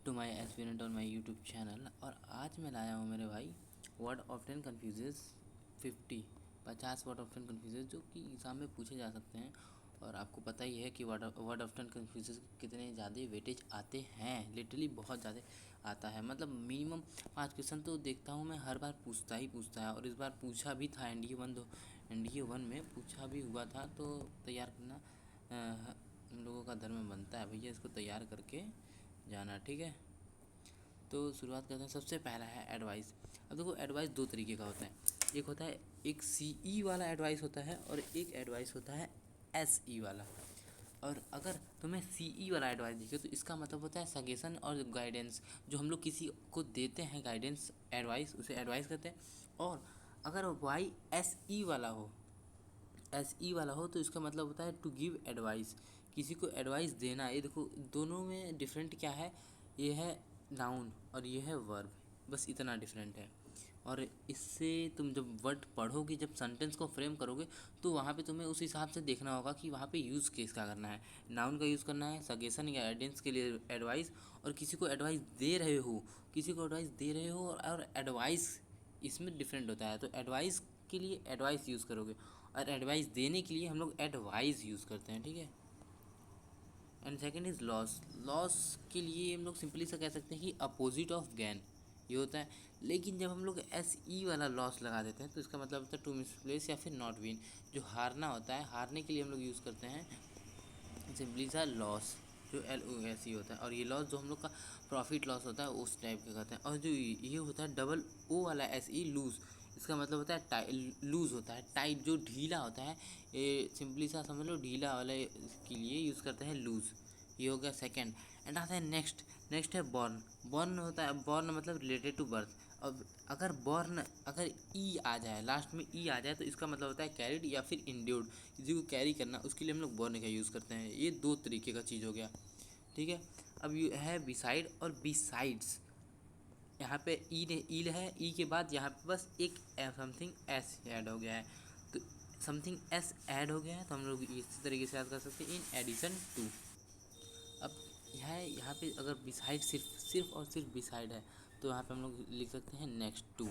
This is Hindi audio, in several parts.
To my aspirant on my YouTube channel. और आज मैं लाया हूँ मेरे भाई word often confuses 50 word often confuses जो कि एग्ज़ाम में पूछे जा सकते हैं। और आपको पता ही है कि वर्ड ऑफ्टन कन्फ्यूजेस कितने ज़्यादा वेटेज आते हैं, लिटरली बहुत ज़्यादा आता है। मतलब मिनिमम 5 क्वेश्चन तो देखता हूँ मैं, हर बार पूछता है। और इस बार पूछा भी था NDA 1 में पूछा भी हुआ था। तो तैयार करना हम लोगों का धर्म बनता है भैया, इसको तैयार करके जाना, ठीक है। तो शुरुआत करते हैं। सबसे पहला है एडवाइस। अब देखो एडवाइस दो तरीके का होता है, एक होता है एक CE वाला एडवाइस होता है और एक एडवाइस होता है SE वाला। और अगर तुम्हें CE वाला एडवाइस दिखे तो इसका मतलब होता है सजेशन और गाइडेंस, जो हम लोग किसी को देते हैं गाइडेंस एडवाइस, उसे एडवाइस कहते हैं। और अगर SE वाला हो तो इसका मतलब होता है टू गिव एडवाइस, किसी को एडवाइस देना। ये देखो दोनों में डिफरेंट क्या है, ये है नाउन और ये है वर्ब, बस इतना डिफरेंट है। और इससे तुम जब वर्ड पढ़ोगे, जब सेंटेंस को फ्रेम करोगे, तो वहाँ पे तुम्हें उस हिसाब से देखना होगा कि वहाँ पे यूज़ केस का करना है। नाउन का यूज़ करना है सजेशन या गाइडेंस के लिए एडवाइस, और किसी को एडवाइस दे रहे हो और एडवाइस इसमें डिफरेंट होता है। तो एडवाइस के लिए एडवाइस यूज़ करोगे और एडवाइस देने के लिए हम लोग एडवाइस यूज़ करते हैं, ठीक है। And second is loss. Loss के लिए हम लोग सिंपली से कह सकते हैं कि अपोजिट ऑफ गेन ये होता है। लेकिन जब हम लोग SE वाला लॉस लगा देते हैं तो इसका मतलब होता है टू मिसप्लेस या फिर नॉट विन, जो हारना होता है, हारने के लिए हम लोग यूज़ करते हैं सिंपली सा लॉस, जो LOS होता है। और ये लॉस जो हम लोग का प्रॉफिट लॉस होता है उस टाइप का कहते हैं। और जो ये होता है डबल O वाला SE लूज़, इसका मतलब होता है लूज़ होता है, टाइट जो ढीला होता है। ये सिंपली सा समझ लो ढीला वाले के लिए यूज़ करते हैं लूज़। ये हो गया सेकेंड। एंड आता है नेक्स्ट है बॉर्न। बॉर्न होता है, बॉर्न मतलब रिलेटेड टू बर्थ। अब अगर ई आ जाए, लास्ट में ई आ जाए तो इसका मतलब होता है कैरिड या फिर इंड्यूर्ड, किसी को कैरी करना, उसके लिए हम लोग बॉर्न का यूज़ करते हैं। ये दो तरीके का चीज़ हो गया, ठीक है। अब ये है बिसाइड और बिसाइड्स। यहाँ पे ई है, ई के बाद यहाँ पे बस एक समथिंग एस ऐड हो गया है। तो समथिंग एस ऐड हो गया है तो हम लोग इसी तरीके से याद कर सकते हैं, इन एडिशन टू। अब यहाँ पे अगर बिसाइड सिर्फ और सिर्फ बिसाइड है तो यहाँ पे हम लोग लिख सकते हैं नेक्स्ट टू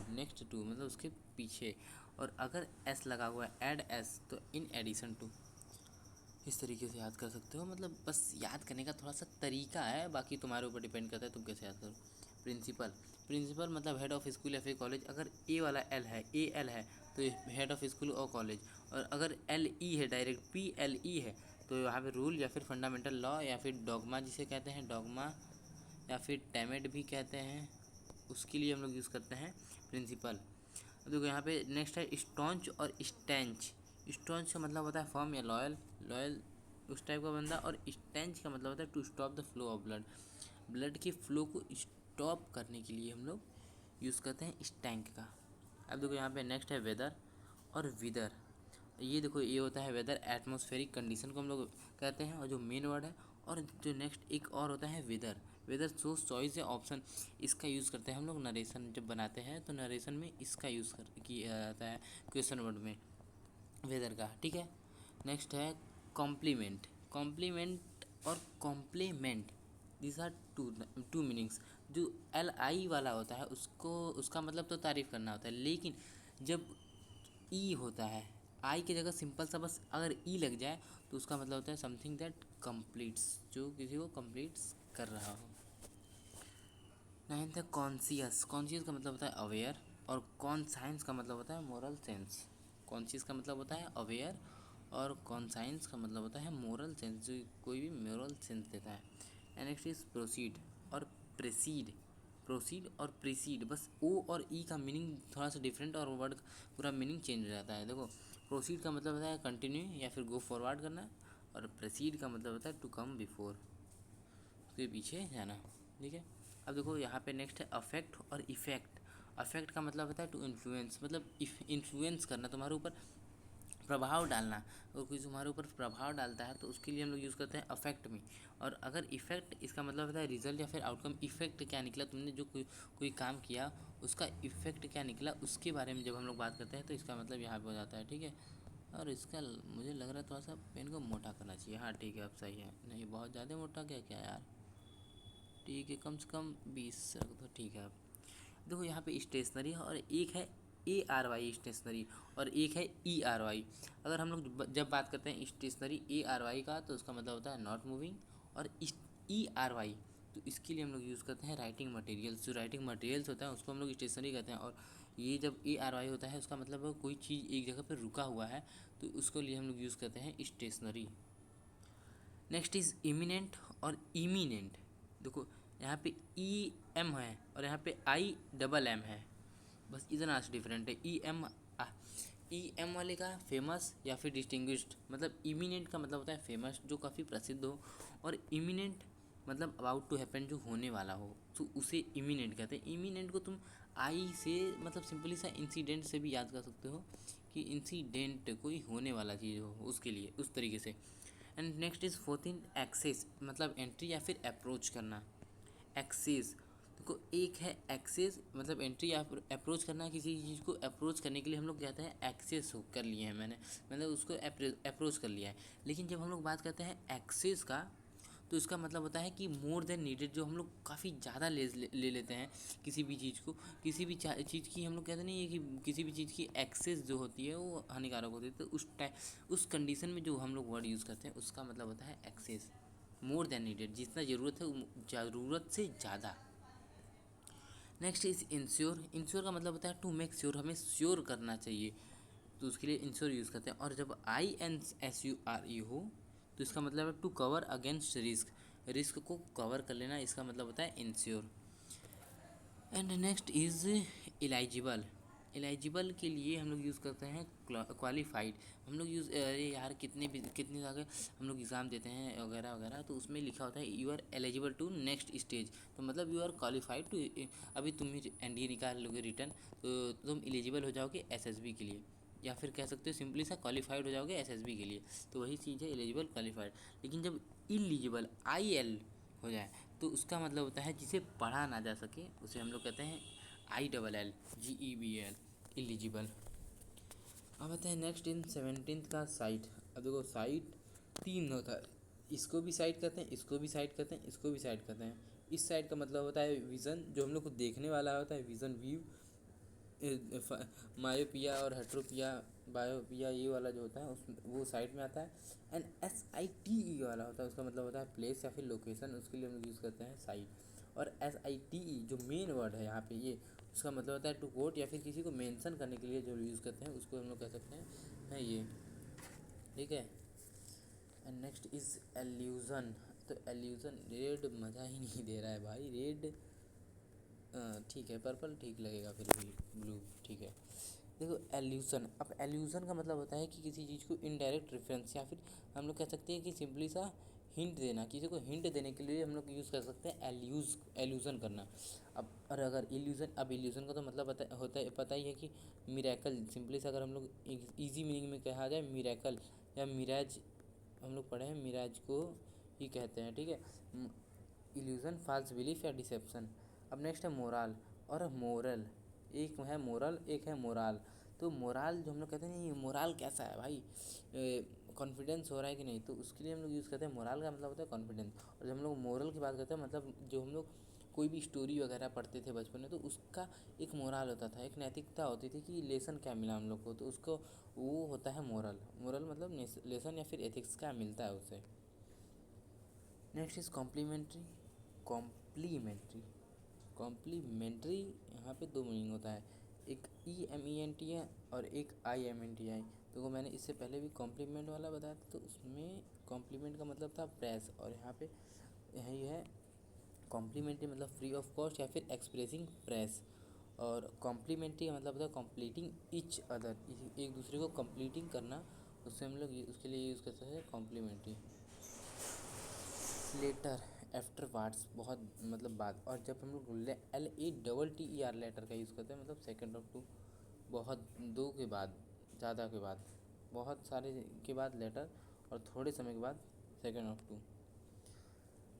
मतलब उसके पीछे। और अगर एस लगा हुआ है ऐड एस तो इन एडिशन टू, इस तरीके से याद कर सकते हो। मतलब बस याद करने का थोड़ा सा तरीका है, बाकी तुम्हारे ऊपर डिपेंड करता है तुम कैसे याद करो। प्रिंसिपल मतलब हेड ऑफ स्कूल या फिर कॉलेज। अगर AL है तो हेड ऑफ स्कूल और कॉलेज। और अगर LE है, डायरेक्ट PLE है, तो यहाँ पे रूल या फिर फंडामेंटल लॉ या फिर डॉगमा जिसे कहते हैं, डॉगमा या फिर टेमेट भी कहते हैं, उसके लिए हम लोग यूज़ करते हैं प्रिंसिपल। देखो यहाँ पे नेक्स्ट है स्टॉन्च और स्टेंच। स्टॉन्च का मतलब होता है फर्म या लॉयल उस टाइप का बंदा। और स्टेंच का मतलब होता है to stop the flow of blood के फ्लो को स्टॉप करने के लिए हम लोग यूज़ करते हैं स्टैंक का। अब देखो यहाँ पे नेक्स्ट है वेदर और विदर। ये देखो ये होता है वेदर, एटमॉस्फेरिक कंडीशन को हम लोग कहते हैं और जो मेन वर्ड है। और जो नेक्स्ट एक और होता है वेदर सोर्स चॉइस या ऑप्शन, इसका यूज़ करते हैं हम लोग नरेशन जब बनाते हैं, तो नरेशन में इसका यूज़ किया जाता है क्वेश्चन वर्ड में वेदर का, ठीक है। नेक्स्ट है कॉम्प्लीमेंट और compliment, this are two meanings. जो LI वाला होता है उसका मतलब तो तारीफ़ करना होता है, लेकिन जब ई होता है, आई की जगह सिंपल सा बस अगर ई लग जाए तो उसका मतलब होता है समथिंग दैट कंप्लीट्स, जो किसी को कंप्लीट्स कर रहा हो। नाइन्थ है कॉन्शियस का मतलब होता है अवेयर। और कॉन्साइंस का मतलब होता है मोरल सेंस। कॉन्शियस का मतलब होता है अवेयर और कॉन्साइंस का मतलब होता है मोरल सेंस, जो कोई भी मोरल सेंस देता है। एंड नेक्स्ट इज प्रोसीड और प्रीसीड, बस O और E का मीनिंग थोड़ा सा डिफरेंट और वर्ड पूरा मीनिंग चेंज हो जाता है। देखो प्रोसीड का मतलब होता है कंटिन्यू या फिर गो फॉरवर्ड करना, और प्रीसीड का मतलब होता है टू कम बिफोर, उसके पीछे जाना, ठीक है। अब देखो यहाँ पे नेक्स्ट है अफेक्ट और इफ़ेक्ट। अफेक्ट का मतलब होता है टू इन्फ्लुएंस, मतलब इन्फ्लुएंस करना, तुम्हारे ऊपर प्रभाव डालना। और कोई तुम्हारे ऊपर प्रभाव डालता है तो उसके लिए हम लोग यूज़ करते हैं अफेक्ट में। और अगर इफ़ेक्ट, इसका मतलब होता है रिजल्ट या फिर आउटकम। इफ़ेक्ट क्या निकला, तुमने जो कोई काम किया उसका इफ़ेक्ट क्या निकला, उसके बारे में जब हम लोग बात करते हैं तो इसका मतलब यहाँ पे हो जाता है, ठीक है। और इसका मुझे लग रहा है थोड़ा सा पेन को मोटा करना चाहिए। हाँ ठीक है, अब सही है। नहीं बहुत ज़्यादा मोटा क्या यार। ठीक है, कम से कम 20 रख दो, ठीक है। अब देखो यहाँ पे स्टेशनरी है और एक है ARY स्टेशनरी और एक है ERY। अगर हम लोग जब बात करते हैं स्टेशनरी ARY का तो उसका मतलब होता है नॉट मूविंग, और ERY तो इसके लिए हम लोग यूज़ करते हैं राइटिंग मटेरियल्स। जो राइटिंग मटेरियल्स होता है उसको हम लोग स्टेशनरी कहते हैं। और ये जब ARY होता है उसका मतलब कोई चीज़ एक जगह पर रुका हुआ है तो उसको लिए हम लोग यूज़ करते हैं स्टेशनरी। नेक्स्ट इज़ इमिनेंट और इमीनेंट। देखो यहाँ पे EM है और यहाँ पे IMM है, बस इतना से डिफरेंट है। EM वाले का फेमस या फिर डिस्टिंग्विश्ड, मतलब इमिनेंट का मतलब होता है फेमस जो काफ़ी प्रसिद्ध हो, और इमिनेंट मतलब अबाउट टू हैपन जो होने वाला हो, तो उसे इमिनेंट कहते हैं। इमिनेंट को तुम आई से मतलब सिंपली सा इंसिडेंट से भी याद कर सकते हो कि इंसिडेंट कोई होने वाला चीज़ हो, उसके लिए उस तरीके से। एंड नेक्स्ट इज़ 14 एक्सेस, मतलब एंट्री या फिर अप्रोच करना। एक्सेस देखो, एक है एक्सेस मतलब एंट्री या अप्रोच करना, किसी चीज़ को अप्रोच करने के लिए हम लोग कहते हैं एक्सेस कर लिए हैं मैंने, मतलब उसको अप्रोच कर लिया है। लेकिन जब हम लोग बात करते हैं एक्सेस का तो इसका मतलब होता है कि मोर देन नीडेड, जो हम लोग काफ़ी ज़्यादा ले लेते हैं किसी भी चीज़ को, किसी भी चीज़ की हम लोग कहते नहीं है कि किसी भी चीज़ की एक्सेस जो होती है वो हानिकारक होती है, तो उस कंडीशन में जो हम लोग वर्ड यूज़ करते हैं उसका मतलब होता है एक्सेस। मोर देन नीडेड, जितना ज़रूरत है ज़रूरत से ज़्यादा। Next is ensure. इंश्योर का मतलब होता है टू मेक श्योर, हमें श्योर करना चाहिए तो उसके लिए इंश्योर यूज़ करते हैं। और जब INSURE हो तो इसका मतलब है to cover against risk, risk को कवर कर लेना, इसका मतलब होता है insure. And next is eligible. Eligible के लिए हम लोग यूज़ करते हैं क्वालिफाइड। हम लोग यूज़, अरे यार कितने जगह हम लोग एग्ज़ाम देते हैं वगैरह वगैरह, तो उसमें लिखा होता है you are eligible to next stage, तो मतलब यू आर क्वालिफाइड टू, अभी तुम NDA निकाल लोगे रिटर्न तो तुम एलिजिबल हो जाओगे SSB के लिए, या फिर कह सकते हो सिंपली सा क्वालिफाइड हो जाओगे SSB के लिए, तो वही चीज़ है एलिजिबल क्वालिफाइड। लेकिन जब इलिजिबल IL हो जाए तो उसका मतलब होता है जिसे पढ़ा ना जा सके, उसे हम लोग कहते हैं ILLGEBL, इलिजिबल। अब आते हैं नेक्स्ट इन 17th का साइट। अब देखो साइट तीन होता है, इसको भी साइट कहते हैं, इसको भी साइट कहते हैं, इसको भी साइट कहते हैं। इस साइट का मतलब होता है विज़न, जो हम लोग को देखने वाला होता है विज़न व्यू। मायोपिया और हेट्रोपिया, बायोपिया ये वाला जो होता है उस वो साइट में आता है। एंड SITE वाला होता है, उसका मतलब होता है प्लेस या फिर लोकेशन, उसके लिए हम लोग यूज़ करते हैं साइट। और SITE जो मेन वर्ड है यहाँ पे ये, उसका मतलब होता है टू कोट या फिर किसी को मेंशन करने के लिए जो यूज़ करते हैं उसको हम लोग कह सकते हैं ये, ठीक है। And next is illusion. तो एल्यूज़न, रेड मज़ा ही नहीं दे रहा है भाई, रेड ठीक है, पर्पल ठीक लगेगा, फिर भी ब्लू ठीक है। देखो एल्यूज़न, अब एल्यूज़न का मतलब होता है कि किसी चीज़ को इनडायरेक्ट रेफरेंस, या फिर हम लोग कह सकते हैं कि सिंपली सा हिंट देना, किसी को हिंट देने के लिए हम लोग यूज़ कर सकते हैं एल्यूज़न करना। अब और अगर इल्यूज़न, अब इल्यूज़न का तो मतलब होता है पता ही है कि मिरेकल, सिंपली सा अगर हम लोग ईजी मीनिंग में कहा जाए मिरेकल या मिराज, हम लोग पढ़े हैं मिराज को ही कहते हैं, ठीक है। इल्यूज़न, फॉल्स बिलीफ या डिसेप्शन। अब नेक्स्ट है मोरल और मोरल, एक है मोरल एक है मोराल। तो मोराल जो हम लोग कहते हैं नहीं, मोराल कैसा है भाई, कॉन्फिडेंस हो रहा है कि नहीं, तो उसके लिए हम लोग यूज़ करते हैं मोराल का मतलब होता है कॉन्फिडेंस। और जब हम लोग मोरल की बात करते हैं मतलब जो हम लोग कोई भी स्टोरी वगैरह पढ़ते थे बचपन में तो उसका एक मोरल होता था, एक नैतिकता होती थी कि लेसन क्या मिला हम लोग को, तो उसको वो होता है मोरल। मोरल मतलब लेसन या फिर एथिक्स क्या मिलता है उससे। Next is complementary. Complementary, complementary यहाँ पे दो मीनिंग होता है, एक EMENT है और एक IMENT है। तो वो मैंने इससे पहले भी कॉम्प्लीमेंट वाला बताया था, तो उसमें कॉम्प्लीमेंट का मतलब था प्रेस, और यहाँ पे यही है कॉम्प्लीमेंट्री मतलब फ्री ऑफ कॉस्ट या फिर एक्सप्रेसिंग प्रेस। और कॉम्प्लीमेंट्री का मतलब होता है कॉम्प्लीटिंग ईच अदर, एक दूसरे को कम्प्लीटिंग करना, उससे हम लोग उसके लिए यूज़ करते हैं कॉम्प्लीमेंट्री। लेटर, आफ्टर वार्ड्स, बहुत मतलब बाद। और जब हम लोग LATTER लेटर का यूज़ करते हैं मतलब सेकेंड ऑफ टू, बहुत दो के बाद, ज़्यादा के बाद, बहुत सारे के बाद लेटर, और थोड़े समय के बाद सेकेंड ऑफ टू।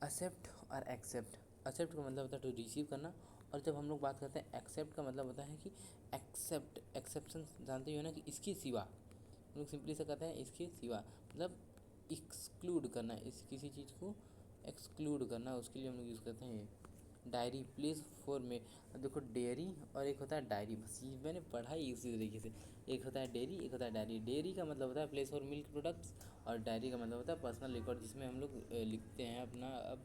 एक्सेप्ट और एक्सेप्ट, एक्सेप्ट का मतलब होता है टू रिसीव करना, और जब हम लोग बात करते हैं एक्सेप्ट का मतलब होता है कि एक्सेप्ट, एक्सेप्शन जानते ही हो ना कि इसके सिवा, हम लोग सिंपली से कहते हैं इसके सिवा, मतलब एक्सक्लूड करना, इस किसी चीज़ को एक्सक्लूड करना, उसके लिए हम लोग यूज़ करते हैं डायरी। प्लेस फॉर में, अब देखो डेयरी और एक होता है डायरी, बस ये मैंने पढ़ा ही उसी तरीके से। एक होता है डेयरी, एक होता है डायरी। डेयरी का मतलब होता है प्लेस फॉर मिल्क प्रोडक्ट्स, और डायरी का मतलब होता है पर्सनल रिकॉर्ड, जिसमें हम लोग लिखते हैं अपना। अब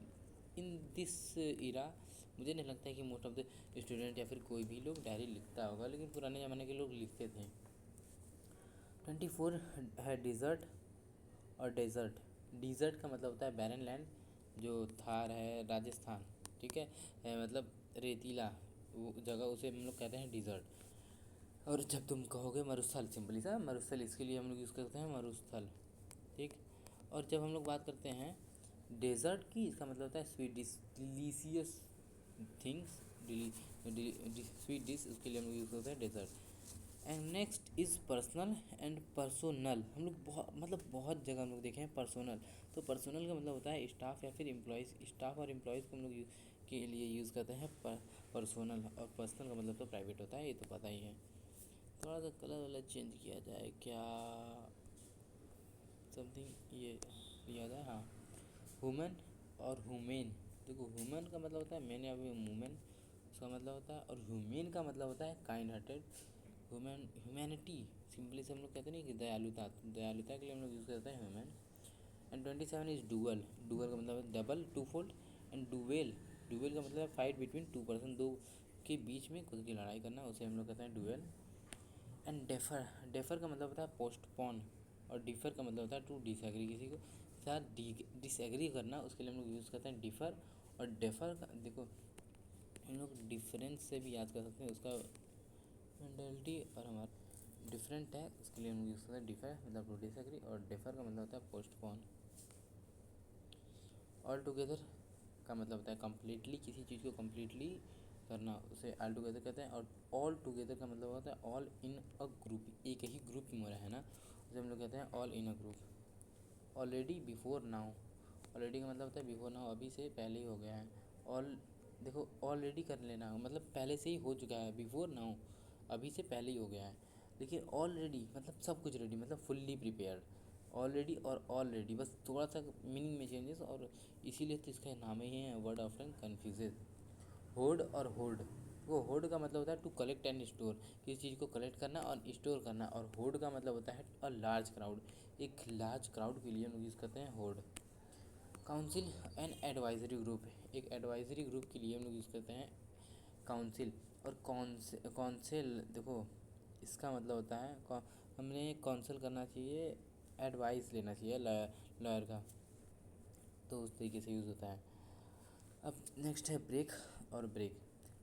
इन दिस इरा मुझे नहीं लगता है कि मोस्ट ऑफ द स्टूडेंट या फिर कोई भी लोग डायरी लिखता होगा, लेकिन पुराने ज़माने के लोग लिखते थे। 24 है डिज़र्ट और डेजर्ट। डिज़र्ट का मतलब होता है बैरन लैंड, जो थार है राजस्थान, ठीक है, मतलब रेतीला वो जगह, उसे हम लोग कहते हैं डिज़र्ट। और जब तुम कहोगे मरुस्थल, सिंपली सा मरुस्थल, इसके लिए हम लोग यूज़ करते हैं मरुस्थल, ठीक। और जब हम लोग बात करते हैं डेजर्ट की, इसका मतलब होता है sweet dish, delicious things, sweet dish, उसके लिए हम लोग यूज़ करते हैं dessert. And next is personal and personnel. हम लोग बहुत जगह हम लोग देखे हैं पर्सोनल। तो पर्सोनल का मतलब होता है स्टाफ या फिर एम्प्लॉयज़, स्टाफ और एम्प्लॉयज़ को हम लोग के लिए यूज़ करते हैं पर्सोनल। और पर्सनल का मतलब तो प्राइवेट होता है, ये तो पता ही है। थोड़ा सा कलर वाला चेंज किया जाए क्या, समथिंग ये लिया जाए, हाँ। वुमेन और ह्यूमेन, देखो ह्यूमन का मतलब होता है मैन या फिर वुमेन, उसका मतलब होता है, और ह्यूमेन का मतलब होता है काइंड हार्टेड। ह्यूमैनिटी, सिंपली से हम लोग कहते नहीं कि दयालुता, दयालुता के लिए हम लोग यूज़ करते हैं human. And 27 is dual. Dual का मतलब है double, two fold. And duel, duel का मतलब है फाइट बिटवीन टू पर्सन, दो के बीच में खुद की लड़ाई करना, उसे हम लोग कहते हैं डुएल। एंड डेफर, डेफर का मतलब होता है पोस्टपोन, और डिफ़र का मतलब होता है टू डिसएग्री, किसी को साथ डिसएग्री करना, उसके लिए हम लोग यूज़ करते हैं डिफ़र। और डेफर का देखो हम लोग डिफरेंस से भी याद कर सकते हैं, उसका मेंटलिटी और हमारा डिफरेंट है, उसके लिए हम यूज़ करते हैं डिफ़र, मतलब टू डिसएग्री। और डेफर का मतलब होता है पोस्टपोन। ऑल टुगेदर का मतलब होता है कम्प्लीटली, किसी चीज़ को कम्प्लीटली करना, उसे ऑल टुगेदर कहते हैं। और ऑल टुगेदर का मतलब होता है ऑल इन अ ग्रुप, एक ही ग्रुप में है ना, उसे हम लोग कहते हैं all in a group. Already, before now, already का मतलब होता है बिफोर नाउ, अभी से पहले ही हो गया है। ऑल, देखो ऑलरेडी कर लेना मतलब पहले से ही हो चुका है, बिफोर नाउ अभी से पहले ही हो गया है। लेकिन ऑलरेडी मतलब सब कुछ रेडी, मतलब फुल्ली प्रिपेयर्ड। ऑलरेडी और ऑलरेडी बस थोड़ा सा मीनिंग में चेंजेस, और इसीलिए तो इसका नाम ही है वर्ड ऑफ्टन कन्फ्यूजेज। होर्ड और होर्ड, वो होर्ड का मतलब होता है टू कलेक्ट एंड स्टोर, किसी चीज़ को कलेक्ट करना और स्टोर करना। और होर्ड का मतलब होता है अ लार्ज क्राउड, एक लार्ज क्राउड के लिए हम लोग यूज़ करते हैं horde. Council and advisory group, एक एडवाइजरी ग्रुप के लिए हम लोग यूज़ करते हैं काउंसिल। और कौंसिल देखो इसका मतलब होता है हमने काउंसिल करना चाहिए, एडवाइस लेना चाहिए लॉयर का, तो उस तरीके से यूज़ होता है। अब नेक्स्ट है ब्रेक और ब्रेक।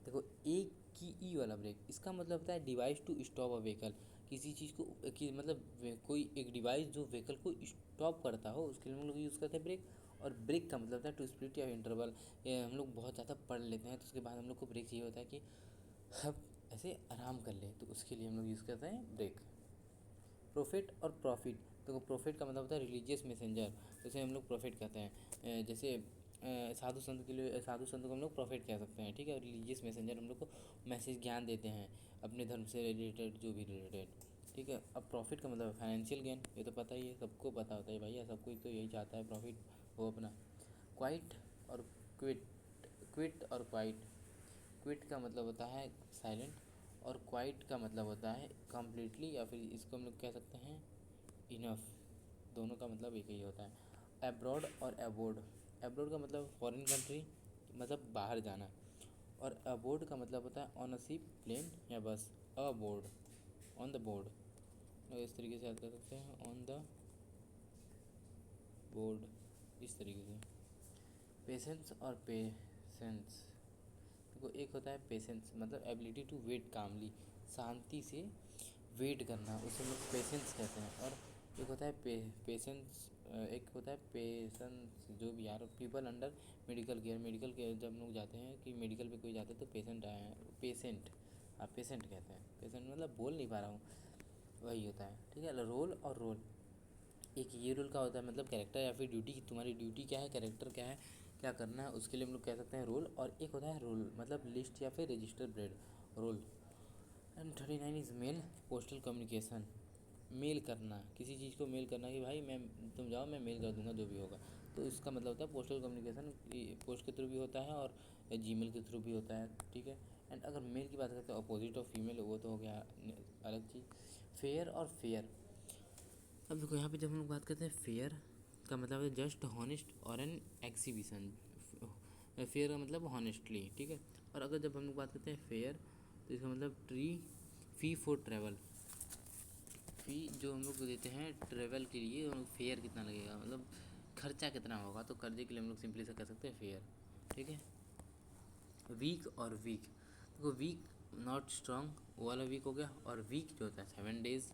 देखो एक की ई वाला ब्रेक, इसका मतलब होता है device to stop a vehicle, किसी चीज़ को कि मतलब कोई एक डिवाइस जो व्हीकल को स्टॉप करता हो, उसके लिए हम लोग यूज़ करते हैं ब्रेक। और ब्रेक का मतलब होता है टू स्प्लिट या इंटरवल, ये हम लोग बहुत ज़्यादा पढ़ लेते हैं तो उसके बाद हम लोग को ब्रेक चाहिए होता है कि अब ऐसे आराम कर ले, तो उसके लिए हम लोग यूज़ करते हैं ब्रेक। प्रॉफिट और प्रॉफिट, तो प्रॉफिट का मतलब होता है रिलीजियस मैसेंजर, जैसे हम लोग प्रॉफिट कहते हैं, जैसे साधु संत के लिए, साधु संत को हम लोग प्रॉफिट कह सकते हैं, ठीक है। और रिलीजियस मैसेंजर हम लोग को मैसेज ज्ञान देते हैं अपने धर्म से रिलेटेड, जो भी रिलेटेड, ठीक है। अब प्रॉफिट का मतलब फाइनेंशियल गेन, ये तो पता ही है, सबको पता होता है भैया, सब कोई तो यही चाहता है प्रॉफिट हो अपना। क्वाइट और क्विट, क्विट और क्वाइट, क्विट का मतलब होता है साइलेंट, और क्वाइट का मतलब होता है कम्प्लीटली, या फिर इसको हम लोग कह सकते हैं इनफ, दोनों का मतलब एक ही होता है। एब्रॉड और एबोर्ड, एब्रॉड का मतलब फॉरेन कंट्री, मतलब बाहर जाना। और अबोर्ड का मतलब होता है ऑन अ शिप, प्लेन या बस, अबोर्ड, ऑन द बोर्ड, तो इस तरीके से याद कर सकते हैं, ऑन द बोर्ड, इस तरीके से। पेशेंस और पेशेंस, देखो एक होता है पेशेंस मतलब एबिलिटी टू वेट कामली, शांति से वेट करना, उसे हम लोग पेशेंस कहते हैं। और एक होता है पेशेंस, एक होता है पेशेंस जो भी यार, people under medical care, medical care जब हम लोग जाते हैं कि मेडिकल पे कोई जाते हैं तो पेशेंट आए हैं, पेशेंट, हाँ पेशेंट कहते हैं, पेशेंट मतलब बोल नहीं पा रहा हूँ, वही होता है, ठीक है। रोल और रोल, एक ये रोल का होता है मतलब कैरेक्टर या फिर ड्यूटी, तुम्हारी ड्यूटी क्या है, कैरेक्टर क्या है, क्या करना है, उसके लिए हम लोग कह सकते हैं रोल। और एक होता है रोल मतलब लिस्ट या फिर register bread, roll. And 39 is mail postal communication, mail करना, किसी चीज़ को मेल करना कि भाई मैं, तुम जाओ मैं मेल कर दूंगा जो भी होगा, तो इसका मतलब होता है पोस्टल कम्युनिकेशन पोस्ट के थ्रू भी होता है और जीमेल के थ्रू भी होता है, ठीक है। एंड अगर मेल की बात करते हैं अपोजिट ऑफ फीमेल, वो तो हो गया अलग चीज़। फेयर और फेयर, अब देखो यहाँ पे जब हम लोग बात करते हैं फेयर का मतलब है जस्ट हॉनेस्ट और एन एग्जीबिशन। फेयर का मतलब हॉनेस्टली, ठीक है। और अगर जब हम लोग बात करते हैं फेयर तो इसका मतलब फ़ी फॉर ट्रैवल, फ़ी जो हम लोग देते हैं ट्रैवल के लिए, फेयर कितना लगेगा मतलब खर्चा कितना होगा, तो कर्जे के लिए हम लोग सिंपली से कह सकते हैं फेयर, ठीक है। वीक और वीक, देखो वीक नॉट स्ट्रांग वो वाला वीक हो गया, और वीक जो होता है 7 days।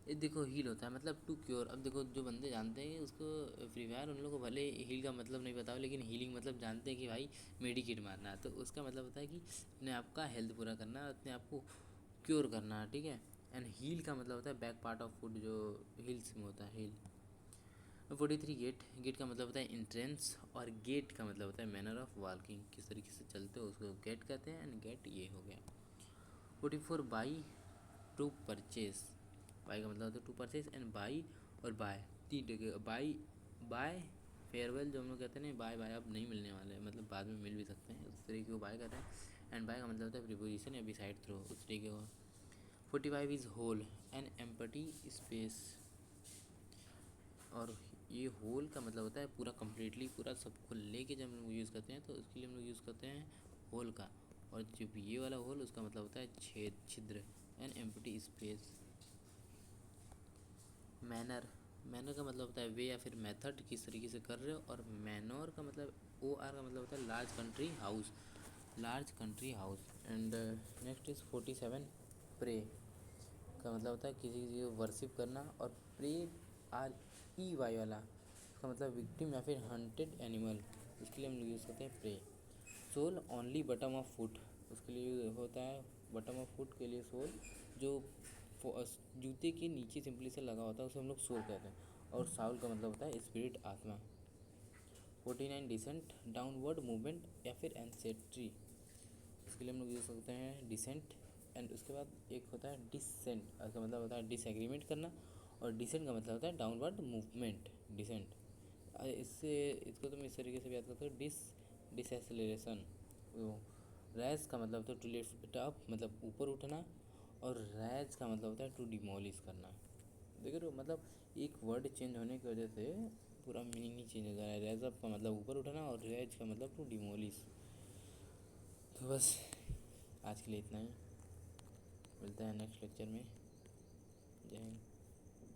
ये देखो हील होता है मतलब टू क्योर। अब देखो जो बंदे जानते हैं उसको फ्री फायर, उन लोगों को भले हील का मतलब नहीं पता हो, लेकिन हीलिंग मतलब जानते हैं कि भाई मेडिकेट मारना है, तो उसका मतलब होता है कि अपने आप का हेल्थ पूरा करना, अपने आप को क्योर करना है, ठीक है। एंड हील का मतलब होता है बैक पार्ट ऑफ फुट, जो हिल्स में होता है हील। 43 गेट, गेट का मतलब होता है इंट्रेंस, और गेट का मतलब होता है मैनर ऑफ वॉकिंग, किस तरीके से चलते हो उसको गेट कहते हैं, एंड गेट ये हो गया। 44 बाई टू परचेज, बाई का मतलब होता है टू परचेज, एंड बाई और बाय तीन जगह, बाई बाय फेयरवेल जो हम लोग कहते हैं ना, बाय बाय अब नहीं मिलने वाले हैं, मतलब बाद में मिल भी सकते हैं, उस तरीके को बाय कहते हैं। एंड बाय का मतलब होता है प्रीपोजिशन या बिसाइड थ्रो, उस तरीके को। 45 is hole an empty space, और ये होल का मतलब होता है पूरा कम्प्लीटली, पूरा सबको लेके जब हम लोग यूज़ करते हैं तो उसके लिए हम लोग यूज़ करते हैं होल का। और जब ये वाला होल उसका मतलब होता है छेद, छिद्र, an empty space. Manner, manner का मतलब होता है वे या फिर मेथड, किस तरीके से कर रहे हो। और मैनोर का मतलब ओ आर का मतलब होता है large country house, large country house. And next is 47 pray का मतलब होता है किसी चीज़ को वर्शिप करना। और प्रे आर ई वाई वाला इसका मतलब विक्टिम या फिर हंटेड एनिमल, उसके लिए हम लोग यूज़ करते हैं pray. Sole only bottom of foot, उसके लिए होता है बटम ऑफ फुट के लिए सोल, जो जूते के नीचे सिंपली से लगा होता है उसे हम लोग सोल कहते हैं। और साउल का मतलब होता है स्पिरिट, आत्मा। 49 डिसेंट डाउनवर्ड मूवमेंट या फिर एंसेट्री, इसके लिए हम लोग यूज़ करते हैं डिसेंट। एंड उसके बाद एक होता है डिसेंट, इसका मतलब होता है डिसएग्रीमेंट करना, और डिसेंट का मतलब होता है डाउनवर्ड मूवमेंट, डिसेंट। इससे इसको तुम इस तरीके से भी याद करते हो डिसएक्सेलरेशन। रैज का मतलब होता है टू लिफ्ट अप, मतलब ऊपर उठना, और रैज का मतलब होता है टू डिमोलिश करना। देख रहे हो, मतलब एक वर्ड चेंज होने की वजह से पूरा मीनिंग ही चेंज हो जा रहा है। रैज अप का मतलब ऊपर उठना, और रैज का मतलब टू डिमोलिश। तो बस आज के लिए इतना ही, मिलता है नेक्स्ट लेक्चर में। जय हिंद।